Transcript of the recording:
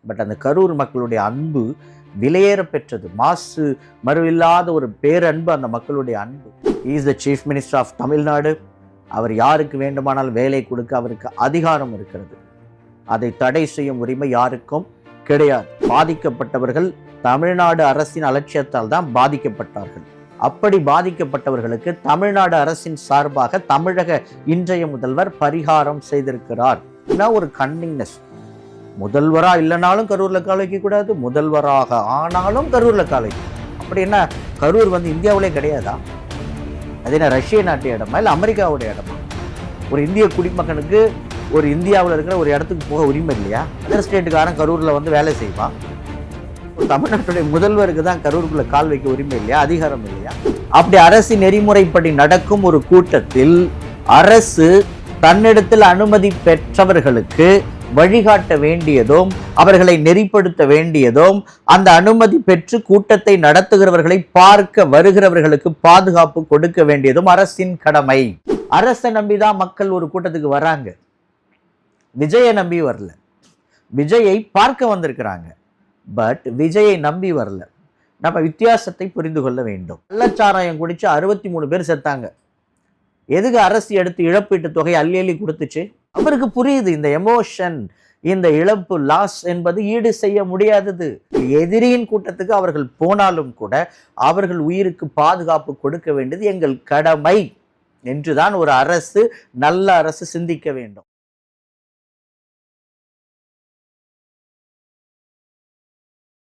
But அந்த கரூர் மக்களுடைய அன்பு விலையேற பெற்றது. மாசு மறுவில்லாத ஒரு பேரன்பு அந்த மக்களுடைய அன்பு. Is the chief minister of Tamil Nadu. அவர் யாருக்கு வேண்டுமானால் வேலை கொடுக்க அவருக்கு அதிகாரம் இருக்கிறது. அதை தடை செய்யும் உரிமை யாருக்கும் கிடையாது. பாதிக்கப்பட்டவர்கள் தமிழ்நாடு அரசின் அலட்சியத்தால் தான் பாதிக்கப்பட்டார்கள். அப்படி பாதிக்கப்பட்டவர்களுக்கு தமிழ்நாடு அரசின் சார்பாக தமிழக இன்றைய முதல்வர் பரிகாரம் செய்திருக்கிறார். ஒரு கன்னிங்னஸ். முதல்வரா இல்லைனாலும் கரூர்ல கால் வைக்க கூடாது, முதல்வராக ஆனாலும் கரூர்ல கால் வைக்க. அப்படி என்ன கரூர் இந்தியாவிலே கிடையாதா? அது என்ன ரஷ்ய நாட்டு இடமா இல்லை அமெரிக்காவுடைய இடமா? ஒரு இந்திய குடிமகனுக்கு ஒரு இந்தியாவில் இருக்கிற ஒரு இடத்துக்கு போக உரிமை இல்லையா? அதர் ஸ்டேட்டுக்காரன் கரூர்ல வேலை செய்வான். தமிழ்நாட்டுடைய முதல்வருக்கு தான் கரூருக்குள்ள கால் வைக்க உரிமை இல்லையா? அதிகாரம் இல்லையா? அப்படி அரசு நெறிமுறைப்படி நடக்கும் ஒரு கூட்டத்தில் அரசு தன்னிடத்தில் அனுமதி பெற்றவர்களுக்கு வழிகாட்ட வேண்டியதும் அவர்களை நெறிப்படுத்த வேண்டியதும் அந்த அனுமதி பெற்று கூட்டத்தை நடத்துகிறவர்களை பார்க்க வருகிறவர்களுக்கு பாதுகாப்பு கொடுக்க வேண்டியதும் அரசின் கடமை. அரசை நம்பிதான் மக்கள் ஒரு கூட்டத்துக்கு வராங்க. விஜயை நம்பி வரல. விஜயை பார்க்க வந்திருக்கிறாங்க. பட் விஜயை நம்பி வரல. நம்ம வித்தியாசத்தை புரிந்து கொள்ள வேண்டும். கள்ளச்சாராயம் குடிச்சு 63 பேர் செத்தாங்க. எதுக்கு அரசு எடுத்து இழப்பீட்டு தொகை அள்ளி அள்ளி கொடுத்துச்சு? அவருக்கு புரியுது இந்த எமோஷன், இந்த இழப்பு, லாஸ் என்பது ஈடு செய்ய முடியாதது. எதிரியின் கூட்டத்துக்கு அவர்கள் போனாலும் கூட அவர்கள் உயிருக்கு பாதுகாப்பு கொடுக்க வேண்டியது எங்கள் கடமை என்றுதான் ஒரு அரசு, நல்ல அரசு சிந்திக்க வேண்டும்.